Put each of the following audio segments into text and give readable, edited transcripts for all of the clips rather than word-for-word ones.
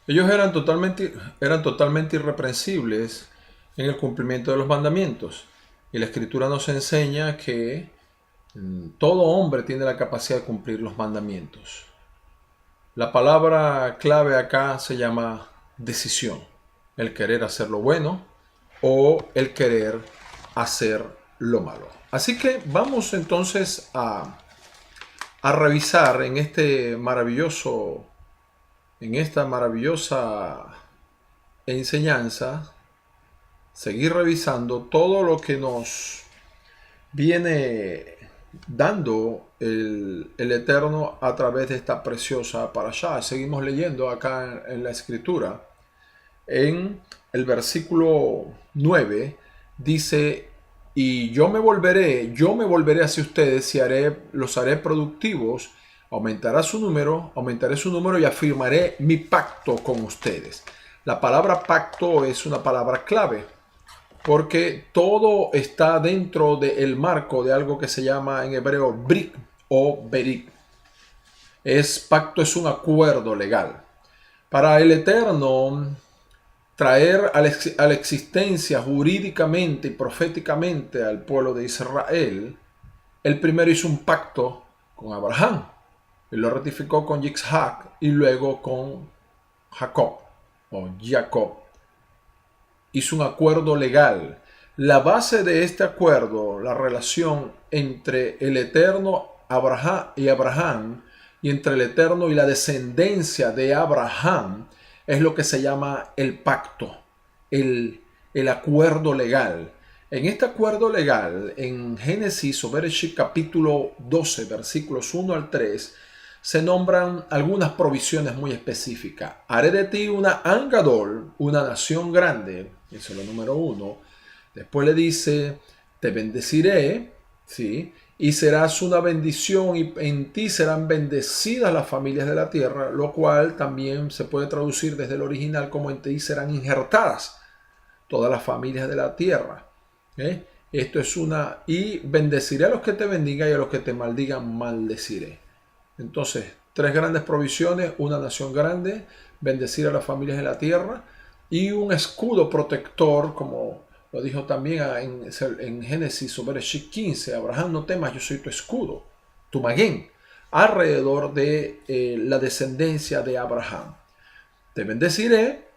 Ellos eran totalmente irreprensibles en el cumplimiento de los mandamientos. Y la Escritura nos enseña que todo hombre tiene la capacidad de cumplir los mandamientos. La palabra clave acá se llama decisión. El querer hacer lo bueno o el querer hacer lo malo. Así que vamos entonces a revisar en esta maravillosa enseñanza, seguir revisando todo lo que nos viene dando el Eterno a través de esta preciosa parashá. Seguimos leyendo acá en la escritura. En el versículo 9 dice, y yo me volveré hacia ustedes y los haré productivos, aumentaré su número y afirmaré mi pacto con ustedes. La palabra pacto es una palabra clave porque todo está dentro del marco de algo que se llama en hebreo brit o berit. Pacto es un acuerdo legal. Para el Eterno, traer a la existencia jurídicamente y proféticamente al pueblo de Israel, el primero hizo un pacto con Abraham. Él lo ratificó con Yitzhak y luego con Jacob o Jacob. Hizo un acuerdo legal. La base de este acuerdo, la relación entre el Eterno y Abraham, y entre el Eterno y la descendencia de Abraham, es lo que se llama el pacto, el acuerdo legal. En este acuerdo legal, en Génesis o Bereshit capítulo 12, versículos 1 al 3, se nombran algunas provisiones muy específicas. Haré de ti una Angadol, una nación grande, eso es lo número 1. Después le dice, te bendeciré, ¿sí? Y serás una bendición y en ti serán bendecidas las familias de la tierra, lo cual también se puede traducir desde el original como en ti serán injertadas todas las familias de la tierra. Esto es y bendeciré a los que te bendigan y a los que te maldigan maldeciré. Entonces, tres grandes provisiones, una nación grande, bendecir a las familias de la tierra y un escudo protector, como lo dijo también en Génesis o Bereshit 15, Abraham, no temas, yo soy tu escudo, tu magén, alrededor de la descendencia de Abraham. Te bendeciré,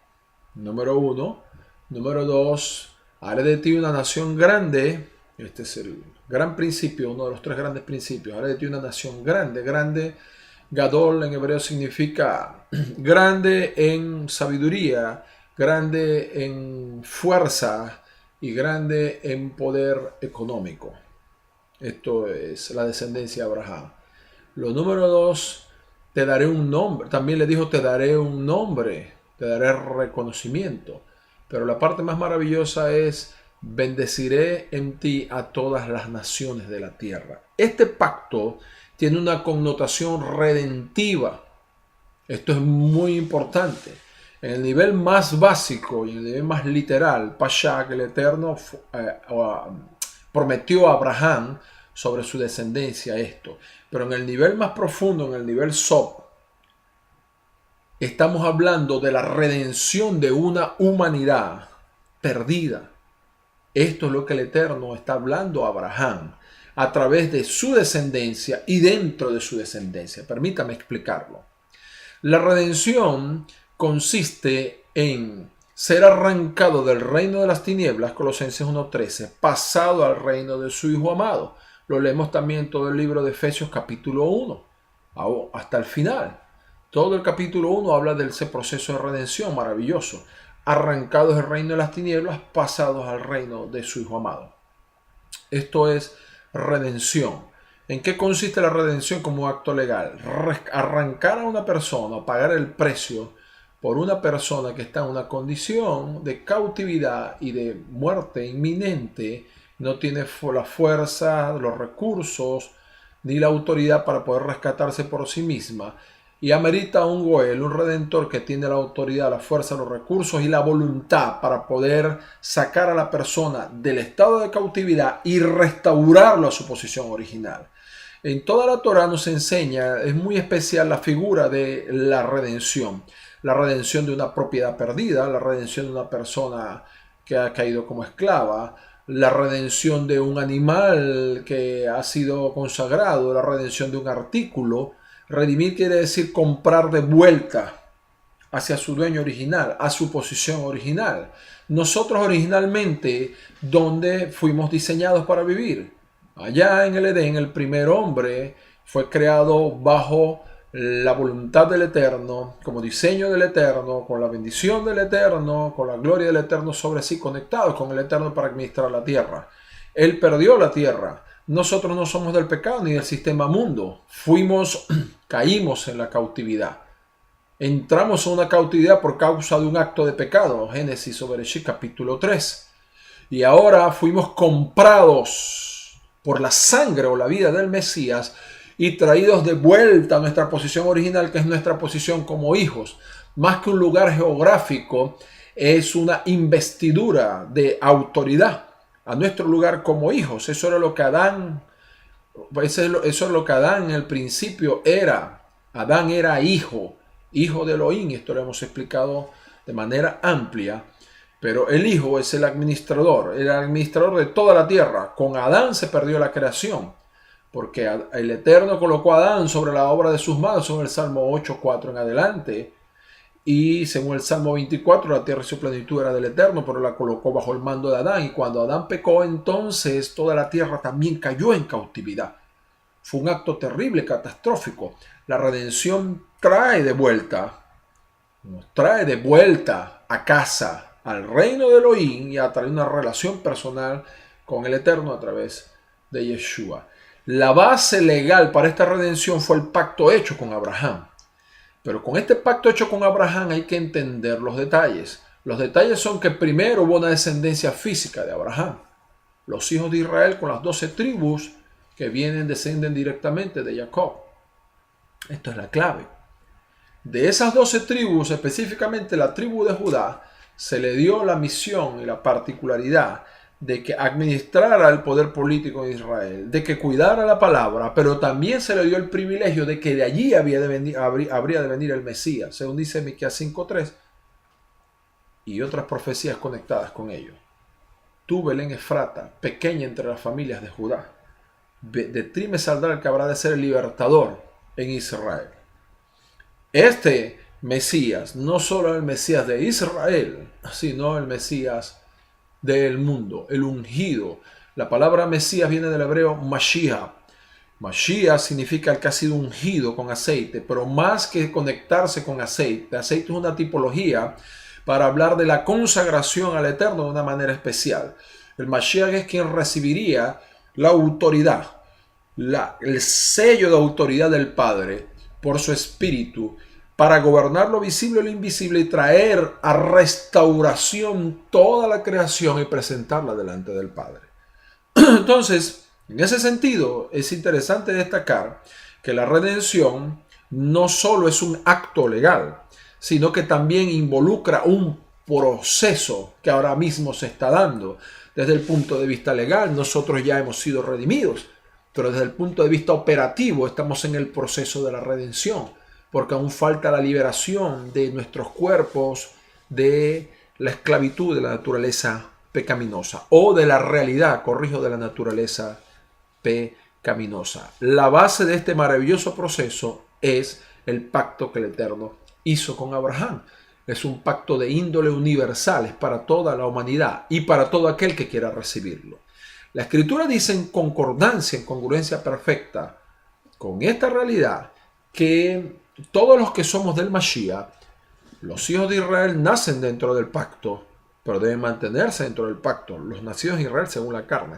número 1. Número 2, haré de ti una nación grande. Este es el gran principio, uno de los tres grandes principios. Haré de ti una nación grande. Grande, Gadol en hebreo significa grande en sabiduría, grande en fuerza y grande en poder económico. Esto es la descendencia de Abraham. Lo número 2, te daré un nombre. También le dijo, te daré un nombre, te daré reconocimiento. Pero la parte más maravillosa es, bendeciré en ti a todas las naciones de la tierra. Este pacto tiene una connotación redentiva. Esto es muy importante. En el nivel más básico y en el nivel más literal, Pasha, que el Eterno prometió a Abraham sobre su descendencia esto. Pero en el nivel más profundo, en el nivel Sob, estamos hablando de la redención de una humanidad perdida. Esto es lo que el Eterno está hablando a Abraham a través de su descendencia y dentro de su descendencia. Permítame explicarlo. La redención consiste en ser arrancado del reino de las tinieblas, Colosenses 1:13, pasado al reino de su Hijo amado. Lo leemos también en todo el libro de Efesios capítulo 1, hasta el final. Todo el capítulo 1 habla de ese proceso de redención maravilloso. Arrancados del reino de las tinieblas, pasados al reino de su Hijo amado. Esto es redención. ¿En qué consiste la redención como acto legal? Arrancar a una persona, pagar el precio por una persona que está en una condición de cautividad y de muerte inminente, no tiene la fuerza, los recursos ni la autoridad para poder rescatarse por sí misma. Y amerita un Goel, un redentor que tiene la autoridad, la fuerza, los recursos y la voluntad para poder sacar a la persona del estado de cautividad y restaurarlo a su posición original. En toda la Torah nos enseña, es muy especial la figura de la redención. la redención de una propiedad perdida, la redención de una persona que ha caído como esclava, la redención de un animal que ha sido consagrado, la redención de un artículo. Redimir quiere decir comprar de vuelta hacia su dueño original, a su posición original. Nosotros originalmente, ¿dónde fuimos diseñados para vivir? Allá en el Edén, el primer hombre fue creado bajo la voluntad del Eterno, como diseño del Eterno, con la bendición del Eterno, con la gloria del Eterno sobre sí, conectados con el Eterno para administrar la tierra. Él perdió la tierra. Nosotros no somos del pecado ni del sistema mundo. Caímos en la cautividad. Entramos en una cautividad por causa de un acto de pecado. Génesis o Bereshit capítulo 3. Y ahora fuimos comprados por la sangre o la vida del Mesías y traídos de vuelta a nuestra posición original, que es nuestra posición como hijos. Más que un lugar geográfico, es una investidura de autoridad a nuestro lugar como hijos. Eso era lo que Adán, eso es lo que Adán en el principio era. Adán era hijo de Elohim. Esto lo hemos explicado de manera amplia. Pero el hijo es el administrador de toda la tierra. Con Adán se perdió la creación, porque el Eterno colocó a Adán sobre la obra de sus manos, según el Salmo 8:4 en adelante. Y según el Salmo 24, la tierra y su plenitud era del Eterno, pero la colocó bajo el mando de Adán. Y cuando Adán pecó, entonces toda la tierra también cayó en cautividad. Fue un acto terrible, catastrófico. La redención nos trae de vuelta a casa, al reino de Elohim, y a traer una relación personal con el Eterno a través de Yeshua. La base legal para esta redención fue el pacto hecho con Abraham. Pero con este pacto hecho con Abraham hay que entender los detalles. Los detalles son que primero hubo una descendencia física de Abraham. Los hijos de Israel con las 12 tribus que descienden directamente de Jacob. Esto es la clave. De esas 12 tribus, específicamente la tribu de Judá, se le dio la misión y la particularidad de que administrara el poder político de Israel, de que cuidara la palabra, pero también se le dio el privilegio de que de allí habría de venir el Mesías, según dice Miqueas 5:3, y otras profecías conectadas con ello. Tú, Belén Efrata, pequeña entre las familias de Judá, de ti me saldrá el que habrá de ser el libertador en Israel. Este Mesías, no solo el Mesías de Israel, sino el Mesías del mundo, el ungido. La palabra Mesías viene del hebreo Mashiach. Mashiach significa el que ha sido ungido con aceite, pero más que conectarse con aceite, aceite es una tipología para hablar de la consagración al Eterno de una manera especial. El Mashiach es quien recibiría la autoridad, el sello de autoridad del Padre por su espíritu, para gobernar lo visible y lo invisible y traer a restauración toda la creación y presentarla delante del Padre. Entonces, en ese sentido, es interesante destacar que la redención no solo es un acto legal, sino que también involucra un proceso que ahora mismo se está dando. Desde el punto de vista legal, nosotros ya hemos sido redimidos, pero desde el punto de vista operativo estamos en el proceso de la redención, porque aún falta la liberación de nuestros cuerpos de la esclavitud de la naturaleza pecaminosa, o de la realidad, de la naturaleza pecaminosa. La base de este maravilloso proceso es el pacto que el Eterno hizo con Abraham. Es un pacto de índole universal, es para toda la humanidad y para todo aquel que quiera recibirlo. La Escritura dice en concordancia, en congruencia perfecta con esta realidad, que todos los que somos del Mashiach, los hijos de Israel, nacen dentro del pacto, pero deben mantenerse dentro del pacto, los nacidos de Israel según la carne.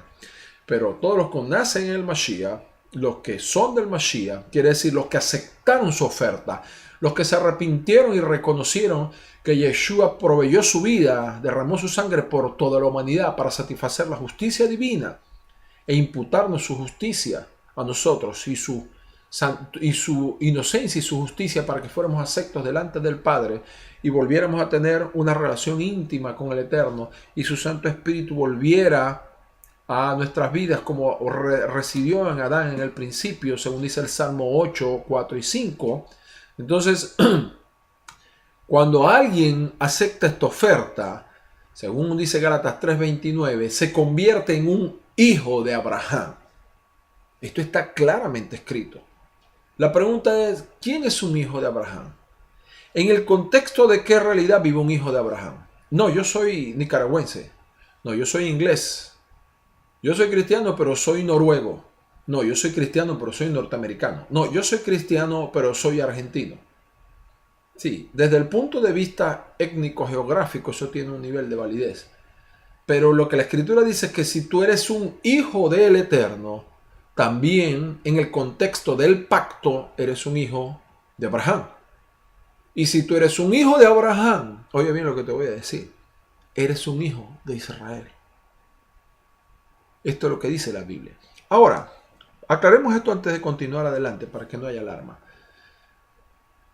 Pero todos los que nacen en el Mashiach, los que son del Mashiach, quiere decir los que aceptaron su oferta, los que se arrepintieron y reconocieron que Yeshua proveyó su vida, derramó su sangre por toda la humanidad para satisfacer la justicia divina e imputarnos su justicia a nosotros y su inocencia y su justicia para que fuéramos aceptos delante del Padre y volviéramos a tener una relación íntima con el Eterno y su Santo Espíritu volviera a nuestras vidas como residió en Adán en el principio, según dice el Salmo 8, 4 y 5. Entonces, Cuando alguien acepta esta oferta, según dice Gálatas 3:29, se convierte en un hijo de Abraham. Esto está claramente escrito. La pregunta es, ¿quién es un hijo de Abraham? ¿En el contexto de qué realidad vive un hijo de Abraham? No, yo soy nicaragüense. No, yo soy inglés. Yo soy cristiano, pero soy noruego. No, yo soy cristiano, pero soy norteamericano. No, yo soy cristiano, pero soy argentino. Sí, desde el punto de vista étnico-geográfico eso tiene un nivel de validez. Pero lo que la Escritura dice es que si tú eres un hijo del Eterno, también en el contexto del pacto eres un hijo de Abraham. Y si tú eres un hijo de Abraham, oye bien lo que te voy a decir, eres un hijo de Israel. Esto es lo que dice la Biblia. Ahora, aclaremos esto antes de continuar adelante para que no haya alarma.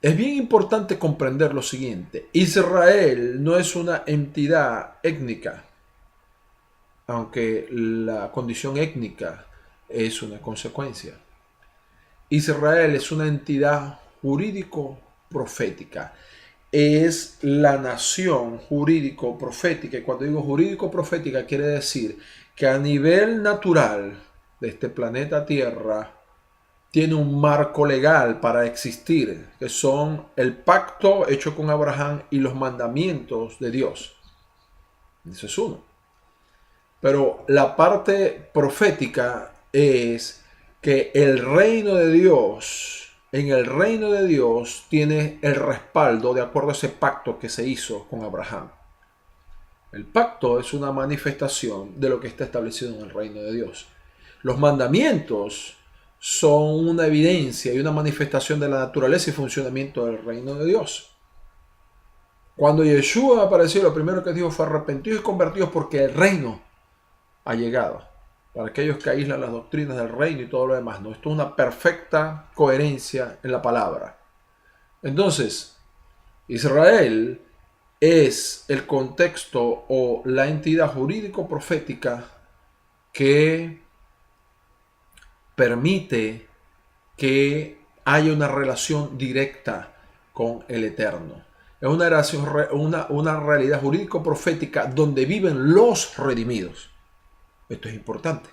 Es bien importante comprender lo siguiente. Israel no es una entidad étnica, aunque la condición étnica es una consecuencia. Israel es una entidad jurídico-profética. Es la nación jurídico-profética. Y cuando digo jurídico-profética quiere decir que a nivel natural de este planeta Tierra tiene un marco legal para existir, que son el pacto hecho con Abraham y los mandamientos de Dios. Eso es uno. Pero la parte profética es que el reino de Dios, en el reino de Dios tiene el respaldo de acuerdo a ese pacto que se hizo con Abraham. El pacto es una manifestación de lo que está establecido en el reino de Dios. Los mandamientos son una evidencia y una manifestación de la naturaleza y funcionamiento del reino de Dios. Cuando Yeshua apareció, lo primero que dijo fue arrepentidos y convertidos porque el reino ha llegado. Para aquellos que aíslan las doctrinas del reino y todo lo demás, no, esto es una perfecta coherencia en la palabra. Entonces, Israel es el contexto o la entidad jurídico-profética que permite que haya una relación directa con el Eterno. Es una realidad jurídico-profética donde viven los redimidos. Esto es importante.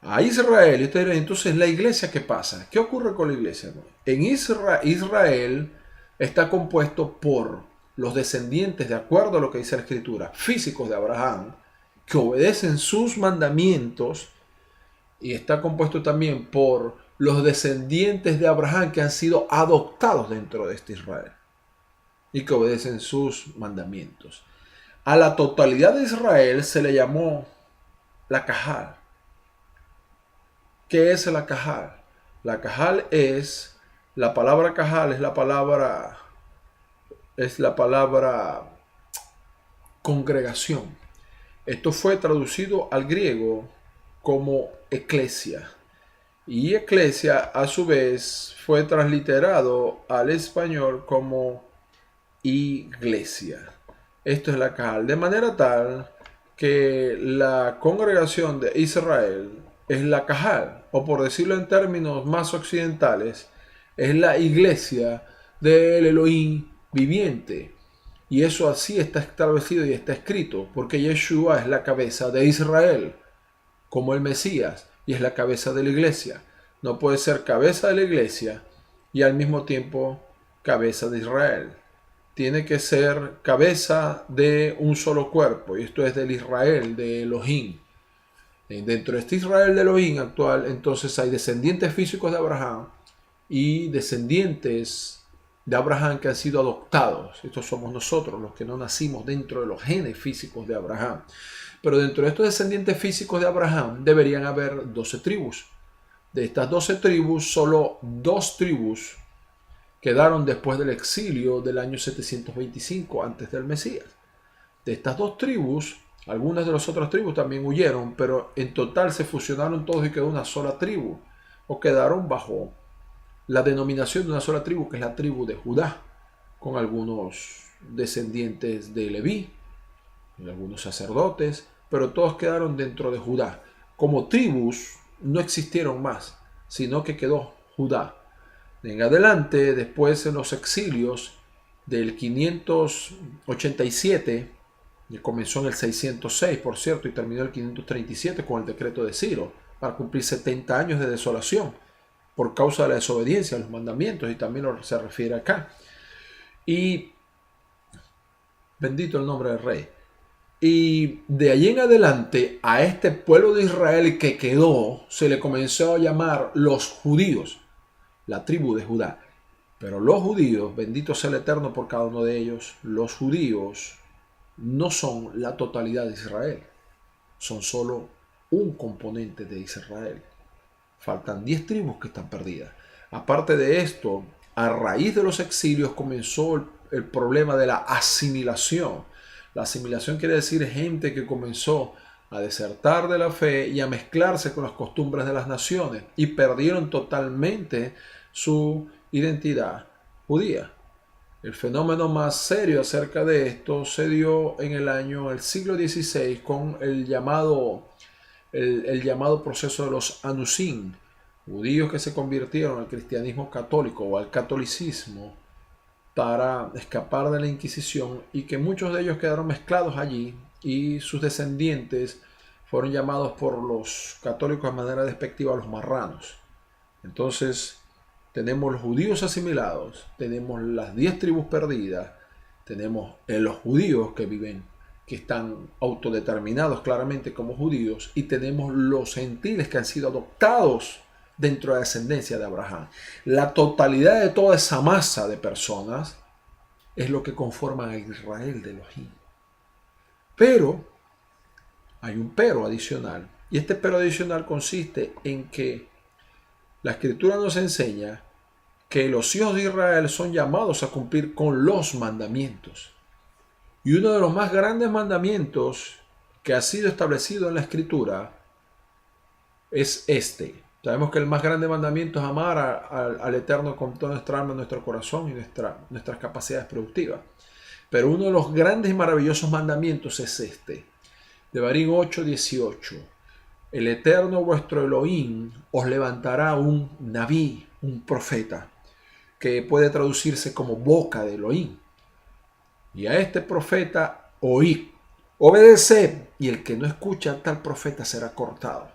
A Israel, y ustedes dirán, entonces la iglesia, ¿qué pasa? ¿Qué ocurre con la iglesia? En Israel está compuesto por los descendientes, de acuerdo a lo que dice la Escritura, físicos de Abraham, que obedecen sus mandamientos, y está compuesto también por los descendientes de Abraham que han sido adoptados dentro de este Israel y que obedecen sus mandamientos. A la totalidad de Israel se le llamó la Cajal. ¿Qué es la Cajal? La Cajal es, la palabra Cajal es la palabra congregación. Esto fue traducido al griego como eclesia. Y eclesia a su vez fue transliterado al español como iglesia. Esto es la Cajal. De manera tal que la congregación de Israel es la Cajal, o por decirlo en términos más occidentales, es la iglesia del Elohim viviente. Y eso así está establecido y está escrito, porque Yeshua es la cabeza de Israel, como el Mesías, y es la cabeza de la iglesia. No puede ser cabeza de la iglesia y al mismo tiempo cabeza de Israel. Tiene que ser cabeza de un solo cuerpo, y esto es del Israel de Elohim. Dentro de este Israel de Elohim actual, entonces hay descendientes físicos de Abraham y descendientes de Abraham que han sido adoptados. Estos somos nosotros, los que no nacimos dentro de los genes físicos de Abraham. Pero dentro de estos descendientes físicos de Abraham deberían haber 12 tribus. De estas 12 tribus, solo 2 tribus quedaron después del exilio del año 725 antes del Mesías. De estas 2 tribus, algunas de las otras tribus también huyeron, pero en total se fusionaron todos y quedó una sola tribu, o quedaron bajo la denominación de una sola tribu, que es la tribu de Judá, con algunos descendientes de Leví, y algunos sacerdotes, pero todos quedaron dentro de Judá. Como tribus no existieron más, sino que quedó Judá. En adelante, después en los exilios, del 587, que comenzó en el 606, por cierto, y terminó en el 537 con el decreto de Ciro, para cumplir 70 años de desolación por causa de la desobediencia a los mandamientos, y también se refiere acá. Y bendito el nombre del Rey. Y de allí en adelante a este pueblo de Israel que quedó se le comenzó a llamar los judíos, la tribu de Judá. Pero los judíos, bendito sea el Eterno por cada uno de ellos, los judíos no son la totalidad de Israel, son solo un componente de Israel. Faltan 10 tribus que están perdidas. Aparte de esto, a raíz de los exilios comenzó el problema de la asimilación. La asimilación quiere decir gente que comenzó a desertar de la fe y a mezclarse con las costumbres de las naciones y perdieron totalmente su identidad judía. El fenómeno más serio acerca de esto se dio en el siglo XVI con el llamado proceso de los Anusim, judíos que se convirtieron al cristianismo católico o al catolicismo para escapar de la Inquisición, y que muchos de ellos quedaron mezclados allí y sus descendientes fueron llamados por los católicos de manera despectiva los marranos. Entonces tenemos los judíos asimilados, tenemos las 10 tribus perdidas, tenemos los judíos que están autodeterminados claramente como judíos, y tenemos los gentiles que han sido adoptados dentro de la descendencia de Abraham. La totalidad de toda esa masa de personas es lo que conforma a Israel de Elohim. Pero hay un pero adicional, y este pero adicional consiste en que la Escritura nos enseña que los hijos de Israel son llamados a cumplir con los mandamientos. Y uno de los más grandes mandamientos que ha sido establecido en la Escritura es este. Sabemos que el más grande mandamiento es amar al Eterno con toda nuestra alma, nuestro corazón y nuestras capacidades productivas. Pero uno de los grandes y maravillosos mandamientos es este. Devarim 8:18. El Eterno vuestro Elohim os levantará un Naví, un profeta, que puede traducirse como boca de Elohim. Y a este profeta oíd, obedeced, y el que no escucha a tal profeta será cortado.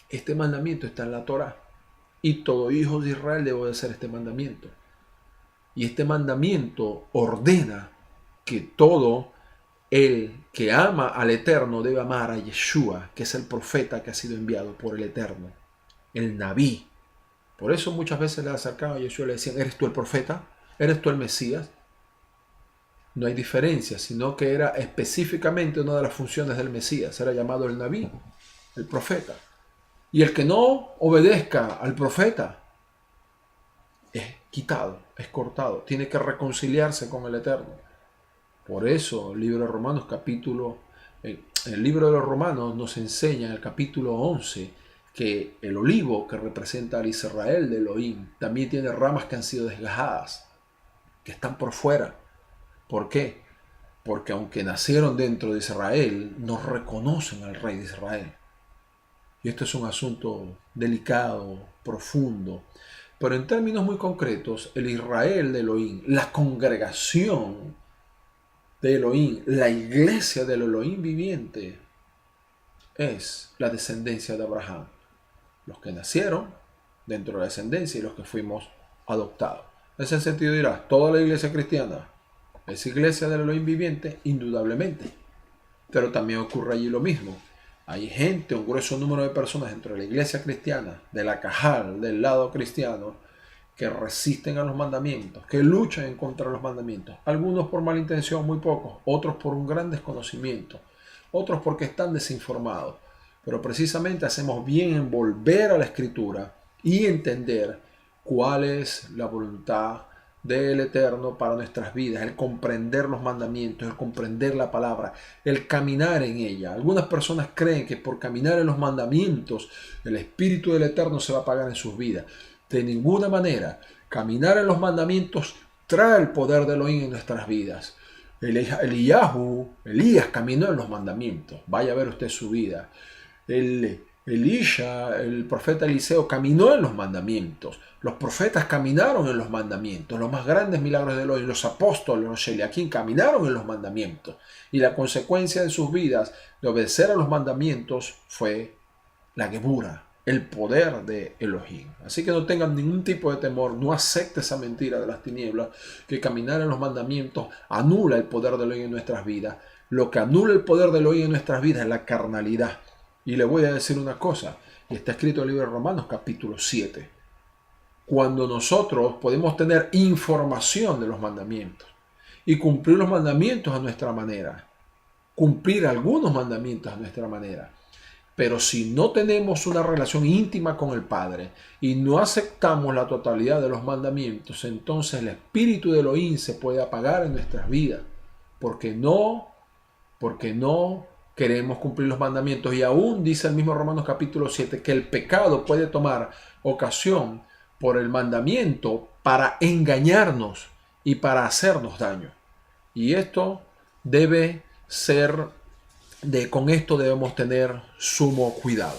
Este mandamiento está en la Torá, y todo hijo de Israel debe obedecer este mandamiento. Y este mandamiento ordena que todo el que ama al Eterno debe amar a Yeshua, que es el profeta que ha sido enviado por el Eterno, el Naví. Por eso muchas veces le acercaban a Yeshua y le decían: ¿eres tú el profeta? ¿Eres tú el Mesías? No hay diferencia, sino que era específicamente una de las funciones del Mesías. Era llamado el Naví, el profeta. Y el que no obedezca al profeta es quitado, es cortado. Tiene que reconciliarse con el Eterno. Por eso el libro de Romanos el libro de los Romanos nos enseña en el capítulo 11 que el olivo que representa al Israel de Elohim también tiene ramas que han sido desgajadas, que están por fuera. ¿Por qué? Porque aunque nacieron dentro de Israel, no reconocen al Rey de Israel. Y esto es un asunto delicado, profundo. Pero en términos muy concretos, el Israel de Elohim, la congregación de Elohim, la iglesia del Elohim viviente, es la descendencia de Abraham. Los que nacieron dentro de la descendencia y los que fuimos adoptados. En ese sentido dirás, ¿toda la iglesia cristiana es iglesia del Elohim viviente? Indudablemente. Pero también ocurre allí lo mismo. Hay gente, un grueso número de personas dentro de la iglesia cristiana, de la Cajal, del lado cristiano, que resisten a los mandamientos, que luchan en contra de los mandamientos. Algunos por mala intención, muy pocos. Otros por un gran desconocimiento. Otros porque están desinformados. Pero precisamente hacemos bien en volver a la Escritura y entender cuál es la voluntad del Eterno para nuestras vidas, el comprender los mandamientos, el comprender la palabra, el caminar en ella. Algunas personas creen que por caminar en los mandamientos el Espíritu del Eterno se va a apagar en sus vidas. De ninguna manera. Caminar en los mandamientos trae el poder de Elohim en nuestras vidas. Elías caminó en los mandamientos. Vaya a ver usted su vida. Elisha, el profeta Eliseo, caminó en los mandamientos. Los profetas caminaron en los mandamientos. Los más grandes milagros de Elohim, los apóstoles, los Sheliakim, caminaron en los mandamientos. Y la consecuencia de sus vidas de obedecer a los mandamientos fue la Gebura, el poder de Elohim. Así que no tengan ningún tipo de temor, no acepte esa mentira de las tinieblas, que caminar en los mandamientos anula el poder de Elohim en nuestras vidas. Lo que anula el poder de Elohim en nuestras vidas es la carnalidad. Y le voy a decir una cosa, y está escrito en el libro de Romanos capítulo 7. Cuando nosotros podemos tener información de los mandamientos y cumplir los mandamientos a nuestra manera, cumplir algunos mandamientos a nuestra manera, pero si no tenemos una relación íntima con el Padre y no aceptamos la totalidad de los mandamientos, entonces el espíritu de Elohim se puede apagar en nuestras vidas, porque no queremos cumplir los mandamientos. Y aún dice el mismo Romanos capítulo 7 que el pecado puede tomar ocasión por el mandamiento para engañarnos y para hacernos daño. Y esto debe ser, con esto debemos tener sumo cuidado.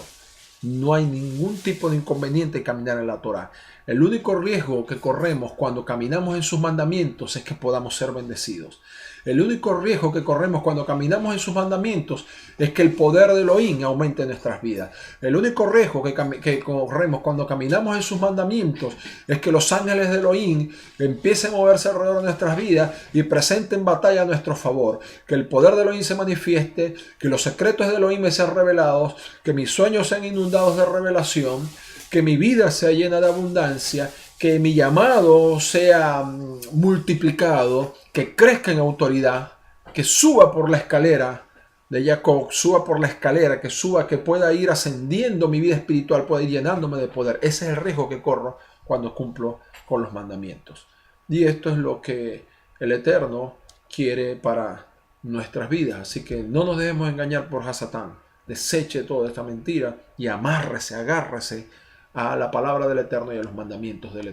No hay ningún tipo de inconveniente en caminar en la Torá. El único riesgo que corremos cuando caminamos en sus mandamientos es que podamos ser bendecidos. El único riesgo que corremos cuando caminamos en sus mandamientos es que el poder de Elohim aumente en nuestras vidas. El único riesgo que corremos cuando caminamos en sus mandamientos es que los ángeles de Elohim empiecen a moverse alrededor de nuestras vidas y presenten batalla a nuestro favor. Que el poder de Elohim se manifieste, que los secretos de Elohim me sean revelados, que mis sueños sean inundados de revelación, que mi vida sea llena de abundancia, que mi llamado sea multiplicado, que crezca en autoridad, que suba por la escalera de Jacob, suba por la escalera, que pueda ir ascendiendo mi vida espiritual, pueda ir llenándome de poder. Ese es el riesgo que corro cuando cumplo con los mandamientos. Y esto es lo que el Eterno quiere para nuestras vidas. Así que no nos dejemos engañar por Hasatán. Deseche toda esta mentira y agárrese a la palabra del Eterno y a los mandamientos del Eterno.